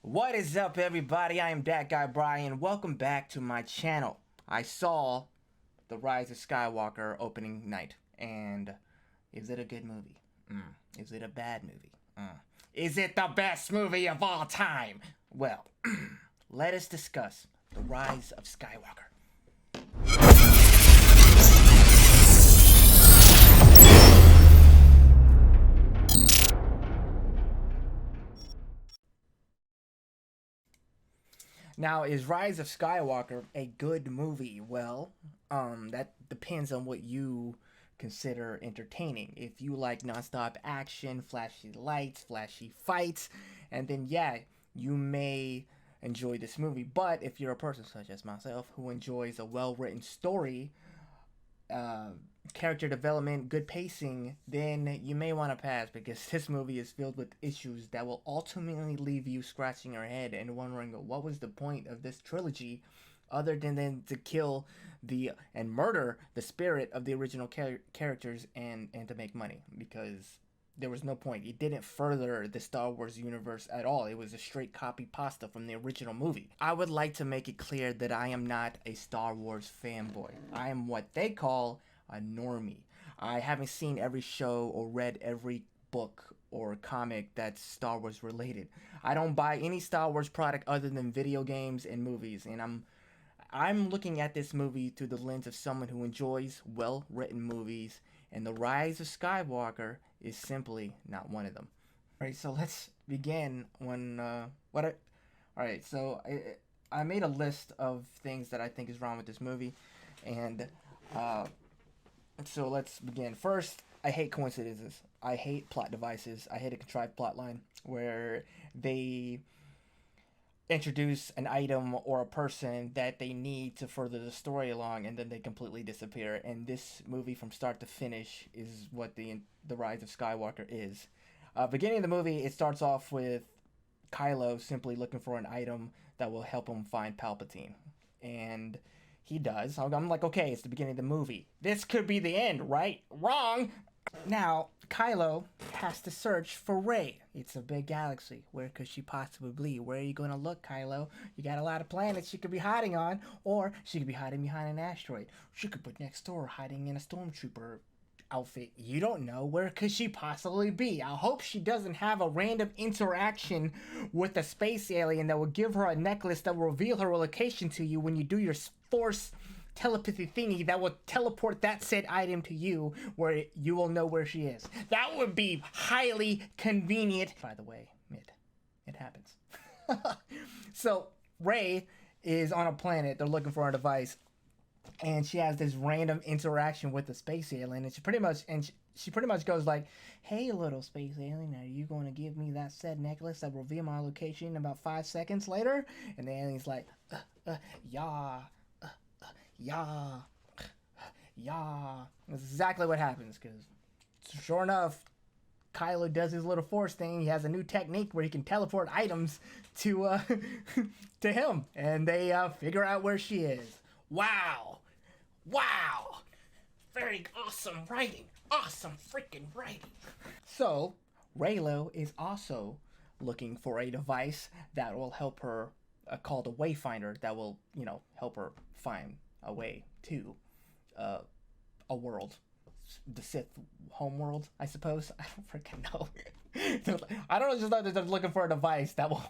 What is up, everybody? I am that guy Brian. Welcome back to my channel. I saw The Rise of Skywalker opening night, and is it a good movie? Is it a bad movie? Is it the best movie of all time? Well, let us discuss The Rise of Skywalker. Now, is Rise of Skywalker a good movie? Well, that depends on what you consider entertaining. If you like nonstop action, flashy lights, flashy fights, and then yeah, you may enjoy this movie. But if you're a person such as myself who enjoys a well-written story, uh, character development, good pacing, then you may want to pass because this movie is filled with issues that will ultimately leave you scratching your head and wondering what was the point of this trilogy other than then to kill the and murder the spirit of the original characters and to make money, because there was no point. It didn't further the Star Wars universe at all. It was a straight copy pasta from the original movie. I would like to make it clear that I am not a Star Wars fanboy. I am what they call a normie. I haven't seen every show or read every book or comic that's Star Wars related. I don't buy any Star Wars product other than video games and movies, and I'm looking at this movie through the lens of someone who enjoys well-written movies, and The Rise of Skywalker is simply not one of them. All right, so let's begin Alright, so I made a list of things that I think is wrong with this movie, and so let's begin. First, I hate coincidences. I hate plot devices. I hate a contrived plot line where they introduce an item or a person that they need to further the story along, and then they completely disappear. And this movie, from start to finish, is what the Rise of Skywalker is. Beginning of the movie, it starts off with Kylo simply looking for an item that will help him find Palpatine, and he does. I'm like, okay, it's the beginning of the movie. This could be the end, right? Wrong! Now, Kylo has to search for Rey. It's a big galaxy. Where could she possibly be? Where are you going to look, Kylo? You got a lot of planets she could be hiding on, or she could be hiding behind an asteroid. She could be next door hiding in a stormtrooper outfit. You don't know. Where could she possibly be? I hope she doesn't have a random interaction with a space alien that will give her a necklace that will reveal her location to you when you do your force telepathy thingy that will teleport that said item to you, where you will know where she is. That would be highly convenient. By the way, it happens. So Rey is on a planet. They're looking for her device, and she has this random interaction with the space alien, and she pretty much goes like, "Hey, little space alien, are you going to give me that said necklace that will reveal my location about 5 seconds later?" And the alien's like, yeah. Yeah. That's exactly what happens, because sure enough, Kylo does his little force thing. He has a new technique where he can teleport items to to him, and they figure out where she is. Wow. Very awesome writing. Awesome freaking writing. So, Reylo is also looking for a device that will help her, called a Wayfinder, that will, help her find a way to a world, the Sith homeworld, I suppose. I don't freaking know. I don't know, just know that they're looking for a device that will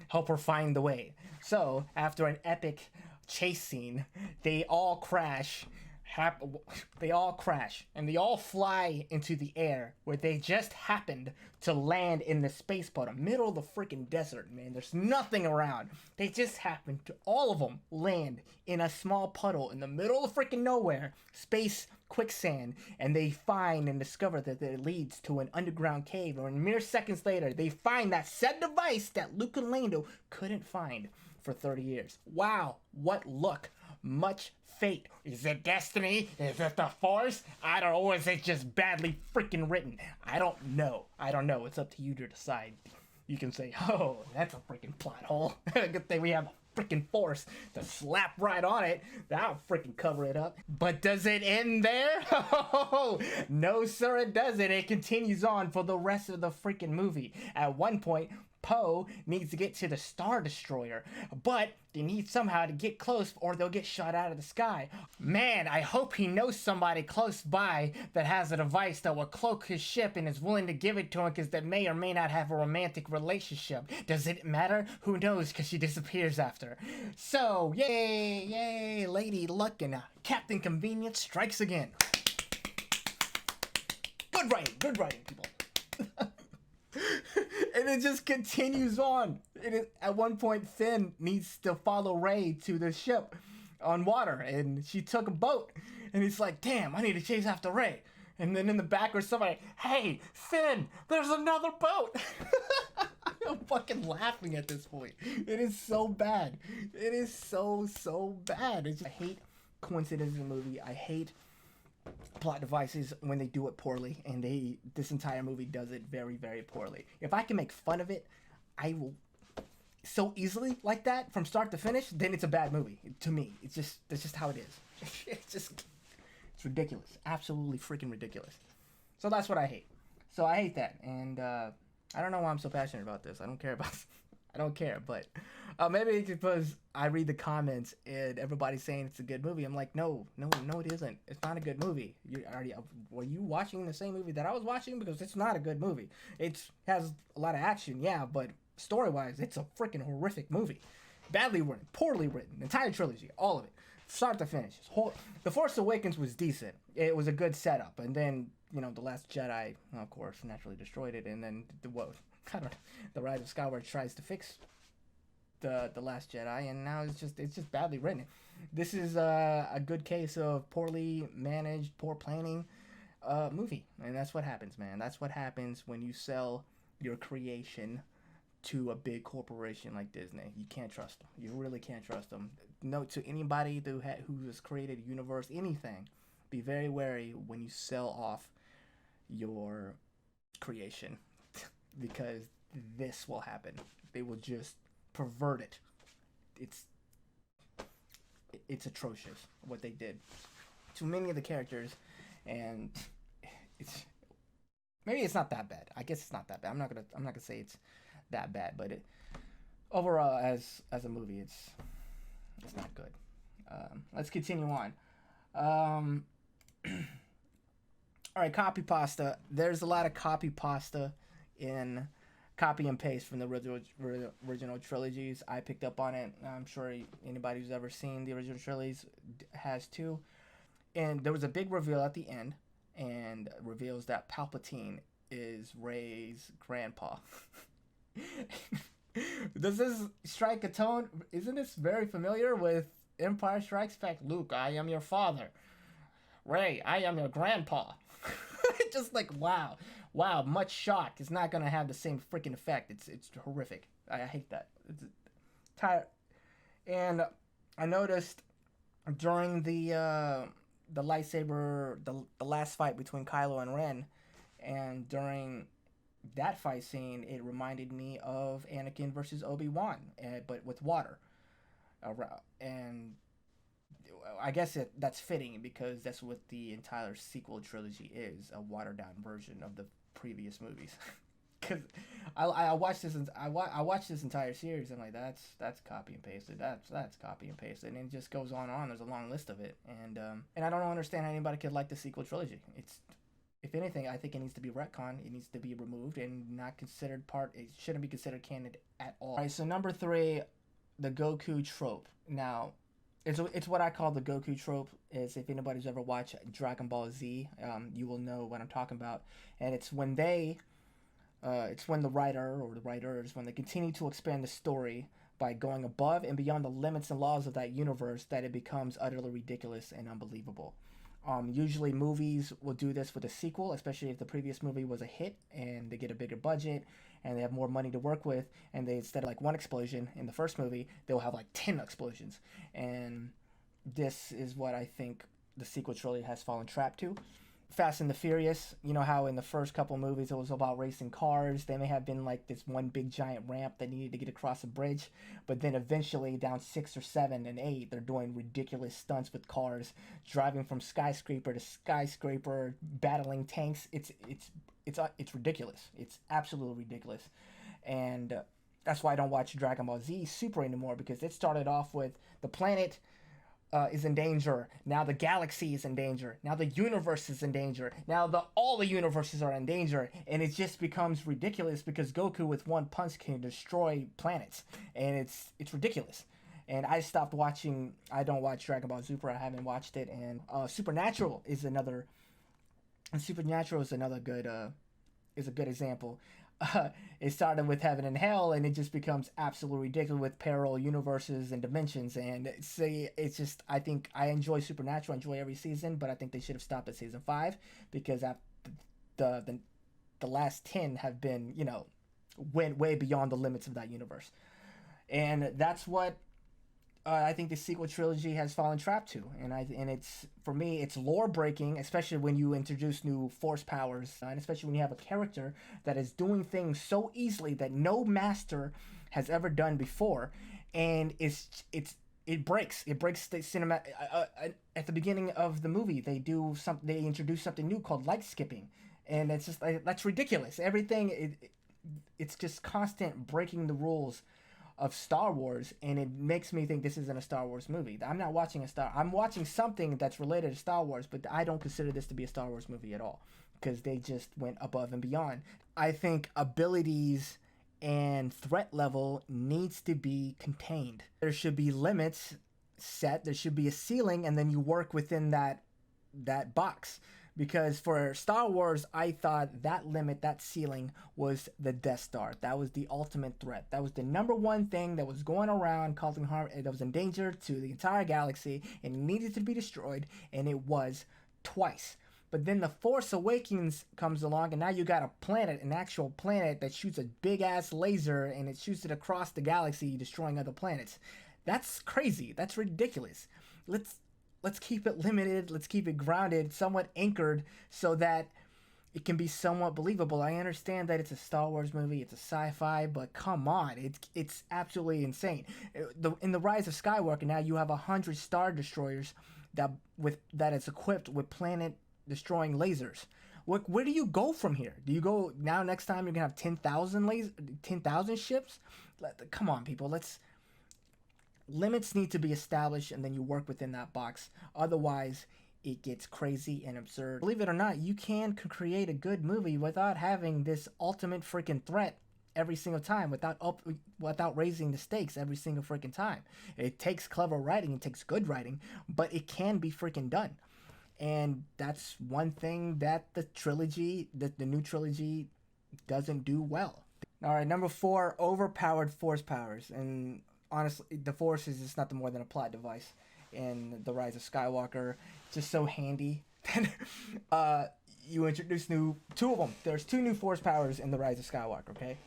help her find the way. So after an epic chase scene, they all crash and they all fly into the air, where they just happened to land in the spaceport, in the middle of the freaking desert, man. There's nothing around. They just happened to, all of them, land in a small puddle in the middle of freaking nowhere, space quicksand, and they find and discover that it leads to an underground cave, and mere seconds later, they find that said device that Luke and Lando couldn't find for 30 years. Wow, what luck. Much fate. Is it destiny? Is it the Force? I don't know. Or is it just badly freaking written? I don't know. It's up to you to decide. You can say, oh, that's a freaking plot hole. Good thing we have a freaking Force to slap right on it. That'll freaking cover it up. But does it end there? No, sir, it doesn't. It continues on for the rest of the freaking movie. At one point, Poe needs to get to the Star Destroyer, but they need somehow to get close or they'll get shot out of the sky. Man, I hope he knows somebody close by that has a device that will cloak his ship and is willing to give it to him because they may or may not have a romantic relationship. Does it matter? Who knows, because she disappears after. So, yay, Lady Luck and Captain Convenience strikes again. Good writing, people. And it just continues on. At one point, Finn needs to follow Rey to the ship on water, and she took a boat. And he's like, damn, I need to chase after Rey. And then in the back there's somebody, hey, Finn, there's another boat. I'm fucking laughing at this point. It is so bad. It is so bad. I hate coincidences in the movie. I hate plot devices when they do it poorly, and this entire movie does it very, very poorly. If I can make fun of it, I will so easily like that from start to finish, then it's a bad movie to me. That's just how it is. It's ridiculous, absolutely freaking ridiculous. So that's what I hate. So I hate that, and I don't know why I'm so passionate about this. I don't care, but maybe it's because I read the comments and everybody's saying it's a good movie. I'm like, no, it isn't. It's not a good movie. Were you watching the same movie that I was watching? Because it's not a good movie. It has a lot of action, yeah, but story-wise, it's a freaking horrific movie. Badly written, poorly written, entire trilogy, all of it, start to finish. The Force Awakens was decent. It was a good setup, and then The Last Jedi, of course, naturally destroyed it, and then The Rise of Skywalker tries to fix the Last Jedi, and now it's just badly written. This is a good case of poorly managed, poor planning movie, and that's what happens, man. That's what happens when you sell your creation to a big corporation like Disney. You can't trust them. You really can't trust them. Note to anybody who has created a universe, anything, be very wary when you sell off your creation because this will happen. They will just pervert it. It's atrocious what they did to many of the characters, and maybe it's not that bad. I guess it's not that bad. I'm not gonna say it's that bad, but overall as a movie, it's not good. Let's continue on. All right, copy pasta. There's a lot of copy pasta in copy and paste from the original trilogies. I picked up on it. I'm sure anybody who's ever seen the original trilogies has too. And there was a big reveal at the end, and reveals that Palpatine is Rey's grandpa. Does this strike a tone? Isn't this very familiar with Empire Strikes Back? Luke, I am your father. Rey, I am your grandpa. Just like, wow, much shock. It's not gonna have the same freaking effect. It's horrific. I hate that. It's tired. And I noticed during the lightsaber, the last fight between Kylo and Ren, and during that fight scene, it reminded me of Anakin versus Obi-Wan, but with water. And I guess that's fitting because that's what the entire sequel trilogy is, a watered-down version of the previous movies. Because I watched this entire series, and I'm like, that's copy and pasted. That's copy and pasted, and it just goes on. There's a long list of it, and I don't understand how anybody could like the sequel trilogy. It's, if anything, I think it needs to be retconned. It needs to be removed and not considered part. It shouldn't be considered canon at all. All right, so number 3, the Goku trope. Now, it's what I call the Goku trope. Is if anybody's ever watched Dragon Ball Z, you will know what I'm talking about. And it's when it's when the writer or the writers, when they continue to expand the story by going above and beyond the limits and laws of that universe, that it becomes utterly ridiculous and unbelievable. Usually movies will do this with a sequel, especially if the previous movie was a hit and they get a bigger budget and they have more money to work with, and they, instead of like one explosion in the first movie, they'll have like 10 explosions. And this is what I think the sequel trilogy has fallen trap to. Fast and the Furious, you know how in the first couple movies it was about racing cars. They may have been like this one big giant ramp that needed to get across a bridge, but then eventually down 6 or 7 and 8, they're doing ridiculous stunts with cars, driving from skyscraper to skyscraper, battling tanks. It's ridiculous. It's absolutely ridiculous. and that's why I don't watch Dragon Ball Z Super anymore, because it started off with the planet is in danger. Now the galaxy is in danger. Now the universe is in danger. Now all the universes are in danger, and it just becomes ridiculous because Goku with one punch can destroy planets, and it's ridiculous. And I stopped watching. I don't watch Dragon Ball Super. I haven't watched it. And Supernatural is another. And Supernatural is a good example. It started with heaven and hell, and it just becomes absolutely ridiculous with parallel universes and dimensions. And it's just, I think I enjoy Supernatural, I enjoy every season, but I think they should have stopped at season 5, because after the last 10 have been, went way beyond the limits of that universe. And that's what I think the sequel trilogy has fallen trap to, and it's, for me, it's lore breaking, especially when you introduce new force powers, and especially when you have a character that is doing things so easily that no master has ever done before, and it breaks the cinema. At the beginning of the movie, they introduce something new called light skipping, and it's just that's ridiculous. It's just constant breaking the rules of Star Wars, and it makes me think this isn't a Star Wars movie. I'm watching something that's related to Star Wars, but I don't consider this to be a Star Wars movie at all, because they just went above and beyond. I think abilities and threat level needs to be contained. There should be limits set, there should be a ceiling, and then you work within that box. Because for Star Wars, I thought that limit, that ceiling, was the Death Star. That was the ultimate threat. That was the number one thing that was going around causing harm, that was in danger to the entire galaxy, and it needed to be destroyed, and it was twice. But then the Force Awakens comes along, and now you got a planet, an actual planet, that shoots a big-ass laser, and it shoots it across the galaxy, destroying other planets. That's crazy. That's ridiculous. Let's keep it limited. Let's keep it grounded, somewhat anchored, so that it can be somewhat believable. I understand that it's a Star Wars movie, it's a sci-fi, but come on, it's absolutely insane. In the Rise of Skywalker, now you have 100 Star Destroyers that is equipped with planet-destroying lasers. Where do you go from here? Do you go now? Next time you're gonna have 10,000 ships? Come on, people. Limits need to be established, and then you work within that box. Otherwise, it gets crazy and absurd. Believe it or not, you can create a good movie without having this ultimate freaking threat every single time, without raising the stakes every single freaking time. It takes clever writing, it takes good writing, but it can be freaking done. And that's one thing that the new trilogy doesn't do well. All right, number 4, overpowered force powers. And honestly, the Force is just nothing more than a plot device in The Rise of Skywalker. It's just so handy. You introduce two of them. There's 2 new Force powers in The Rise of Skywalker, okay?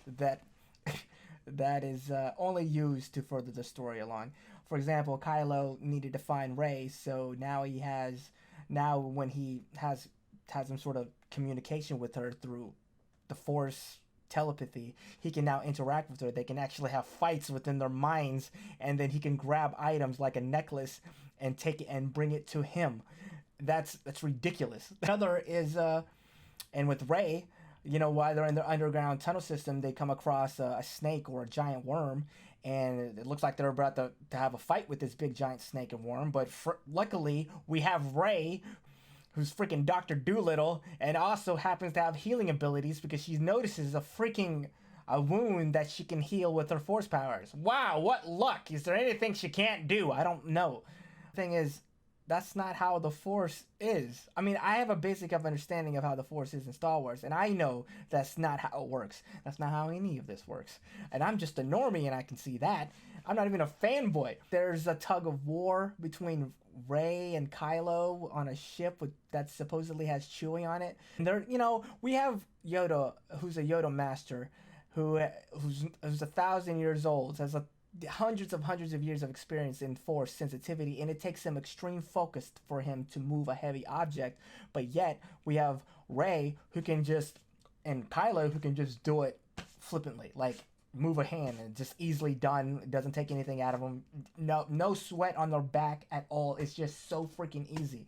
That is only used to further the story along. For example, Kylo needed to find Rey, so now when he has some sort of communication with her through the Force telepathy, he can now interact with her. They can actually have fights within their minds, and then he can grab items like a necklace and take it and bring it to him. That's ridiculous. Another is and with Rey, while they're in the underground tunnel system, they come across a snake or a giant worm, and it looks like they're about to have a fight with this big giant snake and worm. But luckily, we have Rey, who's freaking Dr. Doolittle, and also happens to have healing abilities, because she notices a wound that she can heal with her force powers. Wow, what luck! Is there anything she can't do? I don't know. The thing is, that's not how the Force is. I mean, I have a basic understanding of how the Force is in Star Wars, and I know that's not how it works. That's not how any of this works. And I'm just a normie, and I can see that. I'm not even a fanboy. There's a tug of war between Rey and Kylo on a ship that supposedly has Chewie on it. And we have Yoda, who's a Yoda master, who's 1,000 years old, has hundreds of years of experience in Force sensitivity, and it takes him extreme focus for him to move a heavy object. But yet we have Rey and Kylo who can just do it flippantly, like move a hand, and just easily done. It doesn't take anything out of them. No sweat on their back at all. It's just so freaking easy.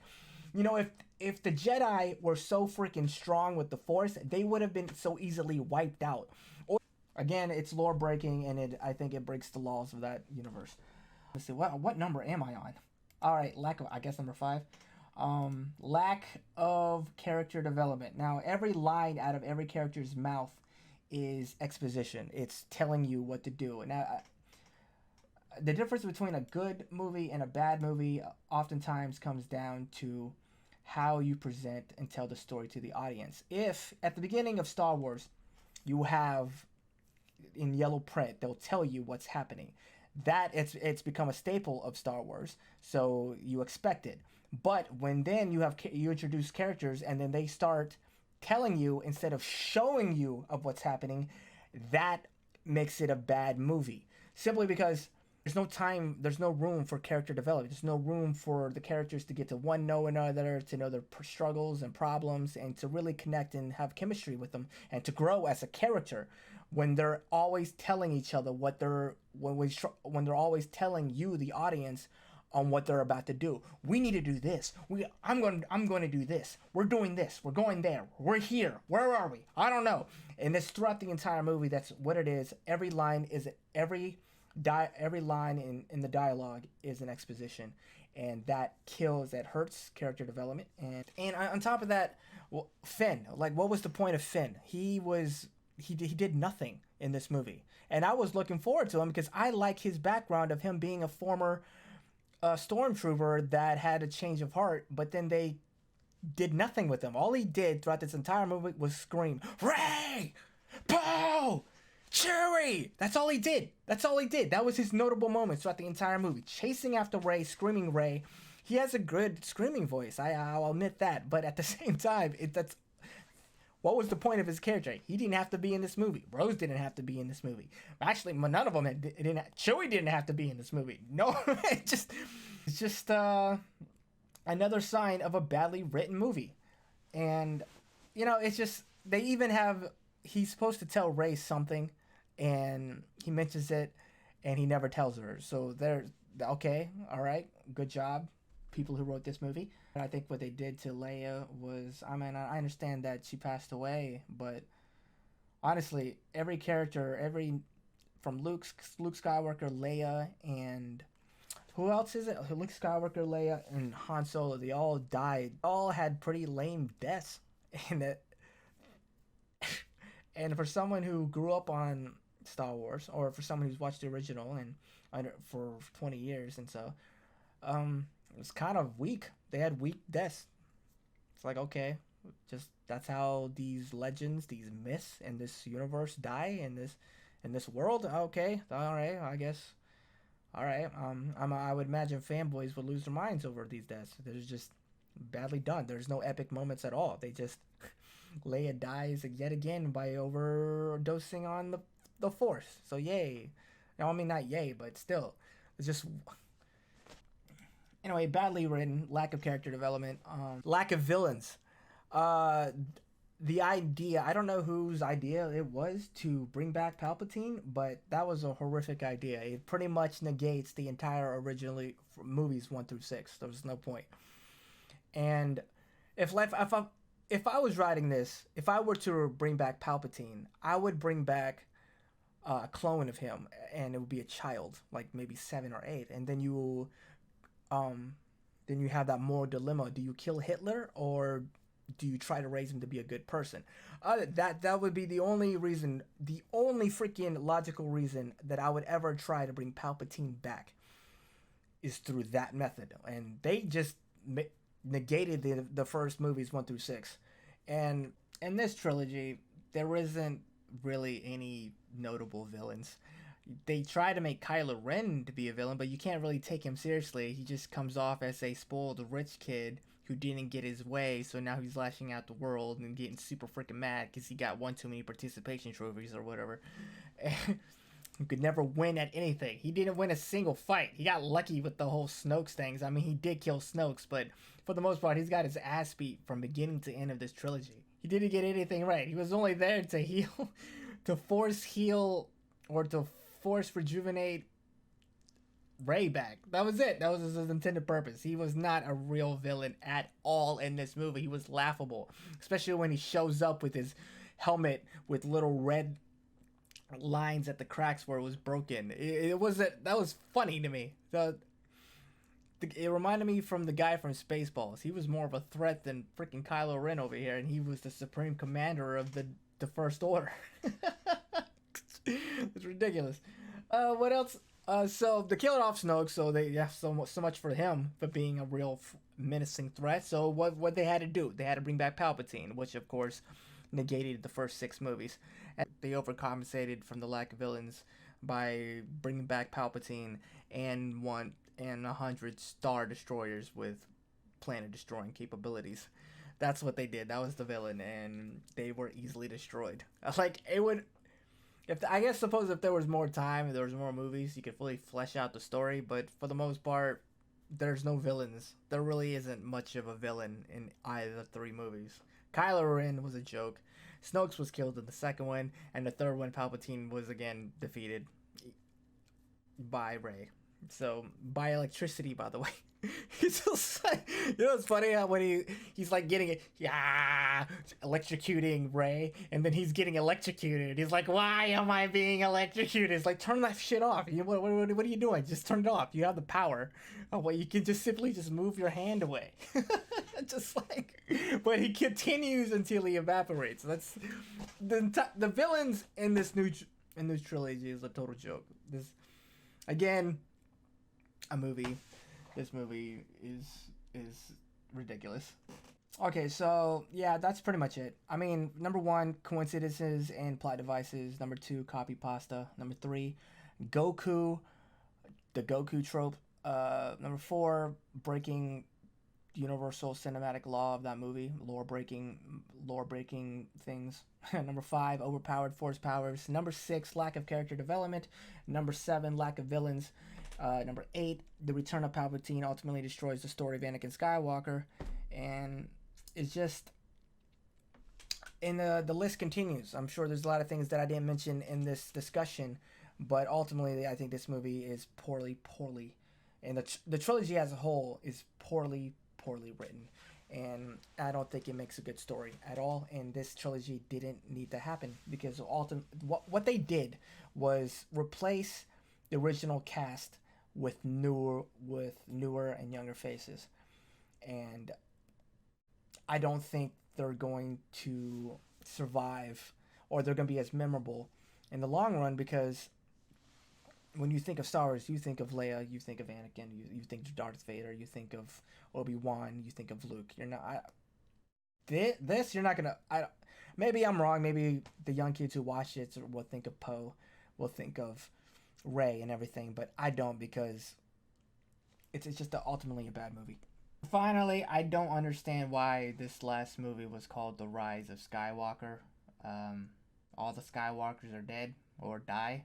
If the Jedi were so freaking strong with the Force, they would have been so easily wiped out. Again, it's lore breaking, and I think it breaks the laws of that universe. Let's see, what number am I on? All right, lack of, I guess, number 5. Lack of character development. Now, every line out of every character's mouth is exposition. It's telling you what to do. Now, the difference between a good movie and a bad movie oftentimes comes down to how you present and tell the story to the audience. If at the beginning of Star Wars you have in yellow print, they'll tell you what's happening. That it's become a staple of Star Wars, so you expect it. But when then you introduce characters and then they start telling you instead of showing you of what's happening, that makes it a bad movie. Simply because there's no time, there's no room for character development. There's no room for the characters to get to know another, to know their struggles and problems, and to really connect and have chemistry with them, and to grow as a character. When they're always telling each other when they're always telling you, the audience, on what they're about to do. We need to do this. I'm going to do this. We're doing this. We're going there. We're here. Where are we? I don't know. And it's throughout the entire movie. That's what it is. Every line in the dialogue is an exposition, and that hurts character development. And on top of that, well, Finn, like, what was the point of Finn? He did nothing in this movie, and I was looking forward to him because I like his background of him being a former stormtrooper that had a change of heart, but then they did nothing with him. All he did throughout this entire movie was scream, "Rey! Poe! Chewie!" That's all he did. That was his notable moments throughout the entire movie. Chasing after Rey, screaming Rey. He has a good screaming voice. I'll admit that. But at the same time, what was the point of his character? He didn't have to be in this movie. Rose didn't have to be in this movie. Actually, none of them didn't. Chewie didn't have to be in this movie. No, it's just another sign of a badly written movie. And it's just, they even have, he's supposed to tell Rey something, and he mentions it, and he never tells her. So they're okay. All right, good job, people who wrote this movie. I think what they did to Leia was, I mean, I understand that she passed away, but honestly, every character, from Luke Skywalker, Leia, and who else is it? Luke Skywalker, Leia, and Han Solo, they all died. All had pretty lame deaths. And for someone who grew up on Star Wars, or for someone who's watched the original and for 20 years and so, it was kind of weak. They had weak deaths. It's like, okay, just that's how these legends, these myths in this universe die in this world. Okay, all right, I guess. All right, I would imagine fanboys would lose their minds over these deaths. They're just badly done. There's no epic moments at all. They just Leia dies yet again by overdosing on the Force. So yay. No, I mean, not yay, but still, it's just. Anyway, badly written, lack of character development, lack of villains. The idea, I don't know whose idea it was to bring back Palpatine, but that was a horrific idea. It pretty much negates the entire originally movies 1 through 6. There was no point. And if I was writing this, if I were to bring back Palpatine, I would bring back a clone of him, and it would be a child, like maybe 7 or 8, and then you have that moral dilemma. Do you kill Hitler, or do you try to raise him to be a good person? That would be the only freaking logical reason that I would ever try to bring Palpatine back, is through that method. And they just negated the first movies 1 through 6. And in this trilogy, there isn't really any notable villains. They try to make Kylo Ren to be a villain, but you can't really take him seriously. He just comes off as a spoiled rich kid who didn't get his way, so now he's lashing out the world and getting super freaking mad because he got one too many participation trophies or whatever. He could never win at anything. He didn't win a single fight. He got lucky with the whole Snoke's things. I mean, he did kill Snoke's, but for the most part, he's got his ass beat from beginning to end of this trilogy. He didn't get anything right. He was only there to heal, to force heal, or to force rejuvenate Rey back. That was it. That was his intended purpose. He was not a real villain at all in this movie. He was laughable, especially when he shows up with his helmet with little red lines at the cracks where it was broken. It was that was funny to me. It reminded me from the guy from Spaceballs. He was more of a threat than freaking Kylo Ren over here, and he was the supreme commander of the First Order. It's ridiculous. What else? So they killed off Snoke, so they so much for him for being a real menacing threat. So what they had to do? They had to bring back Palpatine, which of course negated the first 6 movies. And they overcompensated from the lack of villains by bringing back Palpatine and 100 Star Destroyers with planet destroying capabilities. That's what they did. That was the villain, and they were easily destroyed. Like it would, if I guess suppose if there was more time, if there was more movies, you could fully flesh out the story. But for the most part, there's no villains. There really isn't much of a villain in either of the 3 movies. Kylo Ren was a joke. Snoke was killed in the second one, and the third one, Palpatine was again defeated by Rey. So by electricity, by the way. He's just like, you know, it's funny how when he's like getting it, yeah, electrocuting Rey, and then he's getting electrocuted. He's like, why am I being electrocuted? It's like, turn that shit off. What are you doing? Just turn it off. You have the power. Oh, well, you can just simply just move your hand away. Just like, but he continues until he evaporates. That's the villains in this new trilogy is a total joke. This again, a movie. This movie is ridiculous. Okay, so yeah, that's pretty much it. I mean, number 1, coincidences and plot devices. Number 2, copy pasta. Number 3, Goku, the Goku trope. Number 4, breaking universal cinematic law of that movie, lore breaking things. Number 5, overpowered force powers. Number 6, lack of character development. Number 7, lack of villains. Number 8, the return of Palpatine ultimately destroys the story of Anakin Skywalker, and it's just, and the list continues. I'm sure there's a lot of things that I didn't mention in this discussion, but ultimately I think this movie is poorly, and the trilogy as a whole is poorly written, and I don't think it makes a good story at all. And this trilogy didn't need to happen because what they did was replace the original cast with newer and younger faces, and I don't think they're going to survive or they're going to be as memorable in the long run, because when you think of Star Wars, you think of Leia, you think of Anakin, you think of Darth Vader, you think of Obi-Wan, you think of Luke. You're not this you're not gonna. Maybe I'm wrong. Maybe the young kids who watch it will think of Poe, will think of Rey and everything, but I don't, because it's just ultimately a bad movie. Finally, I don't understand why this last movie was called The Rise of Skywalker. All the Skywalkers are dead or die,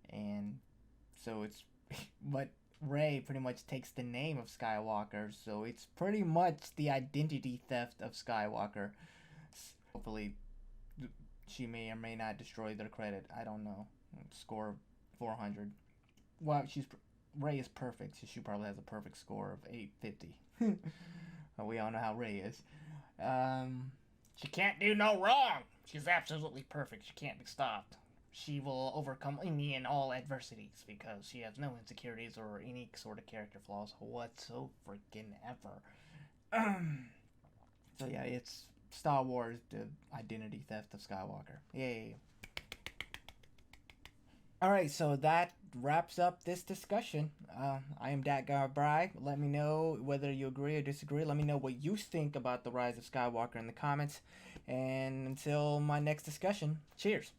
and so it's but Rey pretty much takes the name of Skywalker, so it's pretty much the identity theft of Skywalker. Hopefully, she may or may not destroy their credit. I don't know. Score 400. Well, Rey is perfect, so she probably has a perfect score of 850. We all know how Rey is. She can't do no wrong. She's absolutely perfect. She can't be stopped. She will overcome any and all adversities because she has no insecurities or any sort of character flaws whatsoever. So yeah, it's Star Wars, the identity theft of Skywalker. Yay. Alright, so that wraps up this discussion. I am Dat Guy Bry. Let me know whether you agree or disagree. Let me know what you think about The Rise of Skywalker in the comments. And until my next discussion, cheers.